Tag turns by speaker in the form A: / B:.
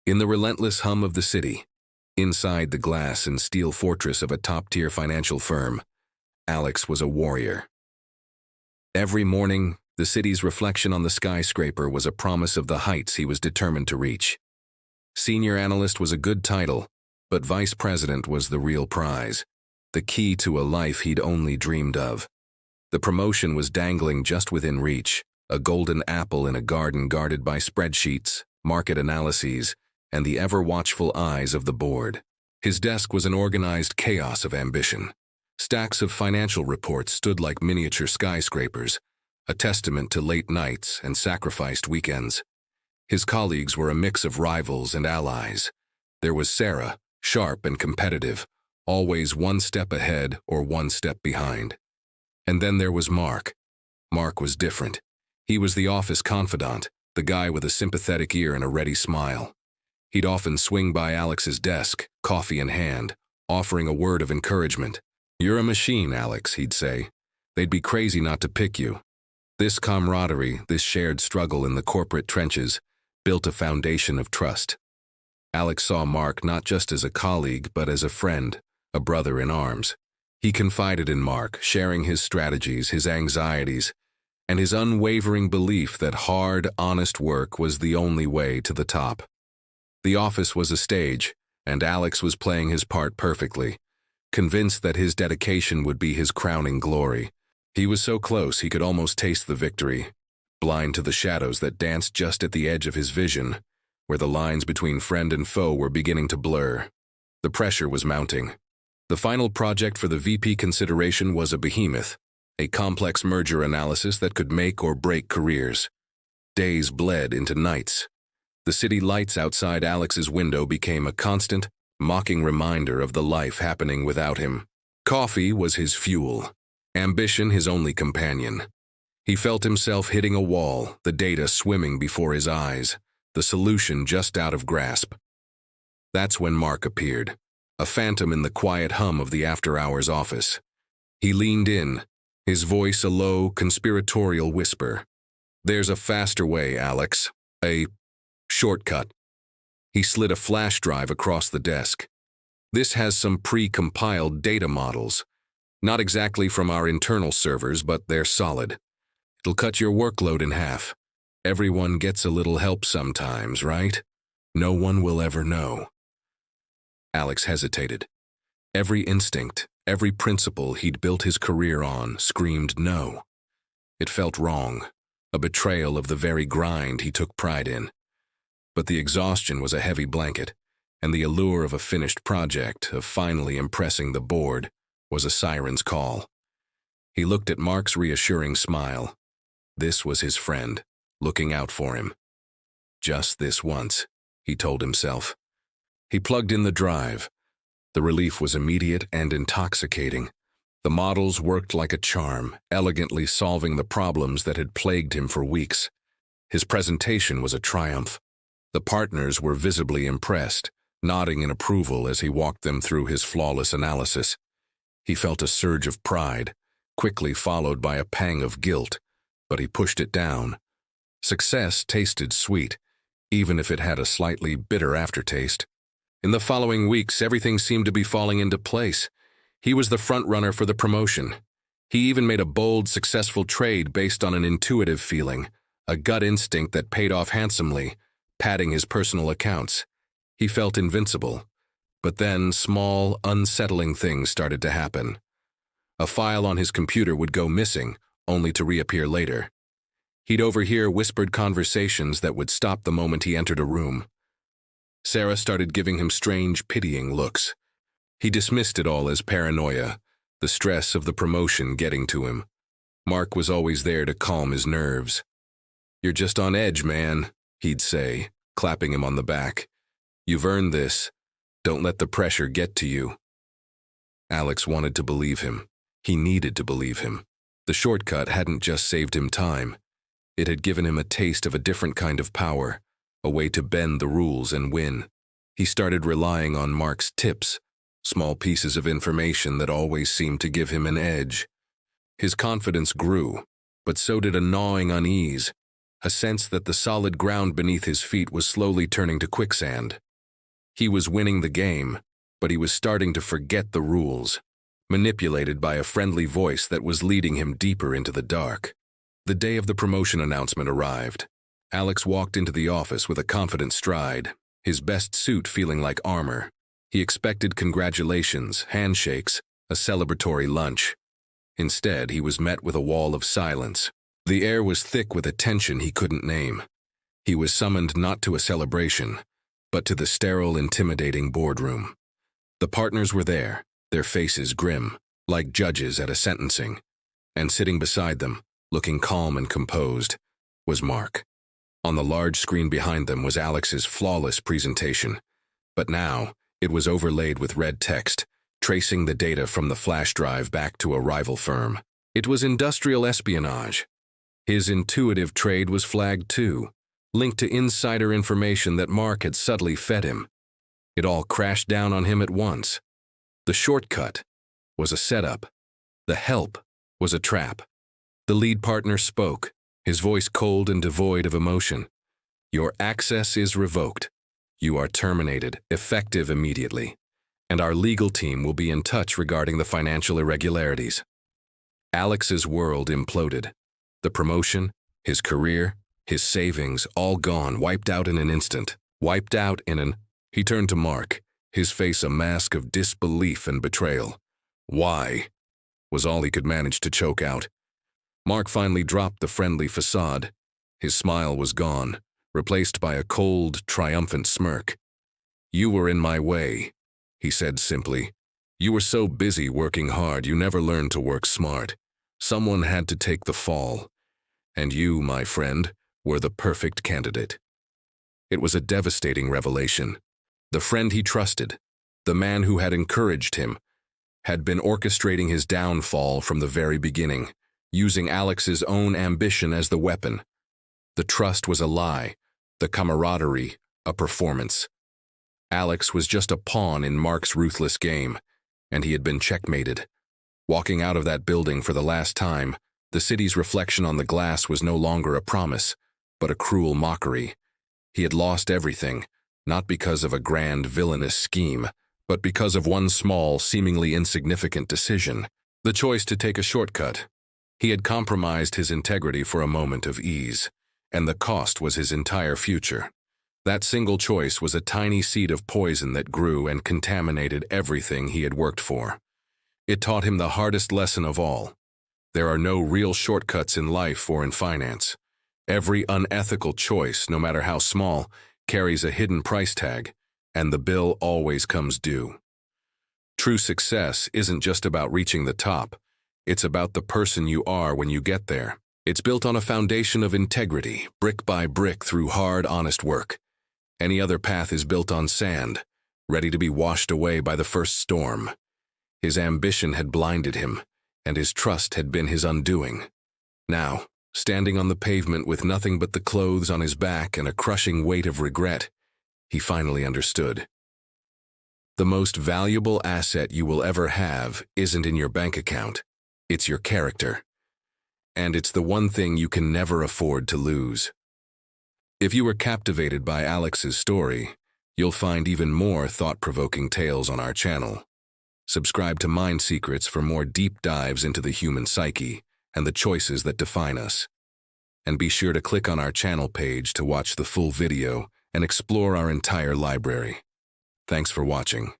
A: In the relentless hum of the city, inside the glass and steel fortress of a top-tier financial firm, Alex was a warrior. Every morning, the city's reflection on the skyscraper was a promise of the heights he was determined to reach. Senior analyst was a good title, but vice president was the real prize, the key to a life he'd only dreamed of. The promotion was dangling just within reach, a golden apple in a garden guarded by spreadsheets, market analyses, and the ever-watchful eyes of the board. His desk was an organized chaos of ambition. Stacks of financial reports stood like miniature skyscrapers, a testament to late nights and sacrificed weekends. His colleagues were a mix of rivals and allies. There was Sarah, sharp and competitive, always one step ahead or one step behind. And then there was Mark. Mark was different. He was the office confidant, the guy with a sympathetic ear and a ready smile. He'd often swing by Alex's desk, coffee in hand, offering a word of encouragement. "You're a machine, Alex," he'd say. "They'd be crazy not to pick you." This camaraderie, this shared struggle in the corporate trenches, built a foundation of trust. Alex saw Mark not just as a colleague, but as a friend, a brother in arms. He confided in Mark, sharing his strategies, his anxieties, and his unwavering belief that hard, honest work was the only way to the top. The office was a stage, and Alex was playing his part perfectly, convinced that his dedication would be his crowning glory. He was so close he could almost taste the victory, blind to the shadows that danced just at the edge of his vision, where the lines between friend and foe were beginning to blur. The pressure was mounting. The final project for the VP consideration was a behemoth, a complex merger analysis that could make or break careers. Days bled into nights. The city lights outside Alex's window became a constant, mocking reminder of the life happening without him. Coffee was his fuel, ambition his only companion. He felt himself hitting a wall, the data swimming before his eyes, the solution just out of grasp. That's when Mark appeared, a phantom in the quiet hum of the after-hours office. He leaned in, his voice a low, conspiratorial whisper. "There's a faster way, Alex. A shortcut." He slid a flash drive across the desk. "This has some pre-compiled data models. Not exactly from our internal servers, but they're solid. It'll cut your workload in half. Everyone gets a little help sometimes, right? No one will ever know." Alex hesitated. Every instinct, every principle he'd built his career on screamed no. It felt wrong, a betrayal of the very grind he took pride in. But the exhaustion was a heavy blanket, and the allure of a finished project, of finally impressing the board, was a siren's call. He looked at Mark's reassuring smile. This was his friend, looking out for him. Just this once, he told himself. He plugged in the drive. The relief was immediate and intoxicating. The models worked like a charm, elegantly solving the problems that had plagued him for weeks. His presentation was a triumph. The partners were visibly impressed, nodding in approval as he walked them through his flawless analysis. He felt a surge of pride, quickly followed by a pang of guilt, but he pushed it down. Success tasted sweet, even if it had a slightly bitter aftertaste. In the following weeks, everything seemed to be falling into place. He was the front-runner for the promotion. He even made a bold, successful trade based on an intuitive feeling, a gut instinct that paid off handsomely, padding his personal accounts. He felt invincible. But then small, unsettling things started to happen. A file on his computer would go missing, only to reappear later. He'd overhear whispered conversations that would stop the moment he entered a room. Sarah started giving him strange, pitying looks. He dismissed it all as paranoia, the stress of the promotion getting to him. Mark was always there to calm his nerves. "You're just on edge, man," he'd say, clapping him on the back. "You've earned this. Don't let the pressure get to you." Alex wanted to believe him. He needed to believe him. The shortcut hadn't just saved him time. It had given him a taste of a different kind of power, a way to bend the rules and win. He started relying on Mark's tips, small pieces of information that always seemed to give him an edge. His confidence grew, but so did a gnawing unease. a sense that the solid ground beneath his feet was slowly turning to quicksand. He was winning the game, but he was starting to forget the rules, manipulated by a friendly voice that was leading him deeper into the dark. The day of the promotion announcement arrived. Alex walked into the office with a confident stride, his best suit feeling like armor. He expected congratulations, handshakes, a celebratory lunch. Instead, he was met with a wall of silence. The air was thick with a tension he couldn't name. He was summoned not to a celebration, but to the sterile, intimidating boardroom. The partners were there, their faces grim, like judges at a sentencing. And sitting beside them, looking calm and composed, was Mark. On the large screen behind them was Alex's flawless presentation, but now it was overlaid with red text, tracing the data from the flash drive back to a rival firm. It was industrial espionage. His intuitive trade was flagged too, linked to insider information that Mark had subtly fed him. It all crashed down on him at once. The shortcut was a setup. The help was a trap. The lead partner spoke, his voice cold and devoid of emotion. "Your access is revoked. You are terminated, effective immediately. And our legal team will be in touch regarding the financial irregularities." Alex's world imploded. The promotion, his career, his savings, all gone, wiped out in an instant. He turned to Mark, his face a mask of disbelief and betrayal. "Why?" was all he could manage to choke out. Mark finally dropped the friendly facade. His smile was gone, replaced by a cold, triumphant smirk. "You were in my way," he said simply. "You were so busy working hard, you never learned to work smart. Someone had to take the fall. And you, my friend, were the perfect candidate." It was a devastating revelation. The friend he trusted, the man who had encouraged him, had been orchestrating his downfall from the very beginning, using Alex's own ambition as the weapon. The trust was a lie, the camaraderie a performance. Alex was just a pawn in Mark's ruthless game, and he had been checkmated. Walking out of that building for the last time, the city's reflection on the glass was no longer a promise, but a cruel mockery. He had lost everything, not because of a grand villainous scheme, but because of one small, seemingly insignificant decision, the choice to take a shortcut. He had compromised his integrity for a moment of ease, and the cost was his entire future. That single choice was a tiny seed of poison that grew and contaminated everything he had worked for. It taught him the hardest lesson of all. There are no real shortcuts in life or in finance. Every unethical choice, no matter how small, carries a hidden price tag, and the bill always comes due. True success isn't just about reaching the top. It's about the person you are when you get there. It's built on a foundation of integrity, brick by brick through hard, honest work. Any other path is built on sand, ready to be washed away by the first storm. His ambition had blinded him, and his trust had been his undoing. Now, standing on the pavement with nothing but the clothes on his back and a crushing weight of regret, he finally understood. The most valuable asset you will ever have isn't in your bank account. It's your character. And it's the one thing you can never afford to lose. If you were captivated by Alex's story, you'll find even more thought-provoking tales on our channel. Subscribe to Mind Secrets for more deep dives into the human psyche and the choices that define us. And be sure to click on our channel page to watch the full video and explore our entire library. Thanks for watching.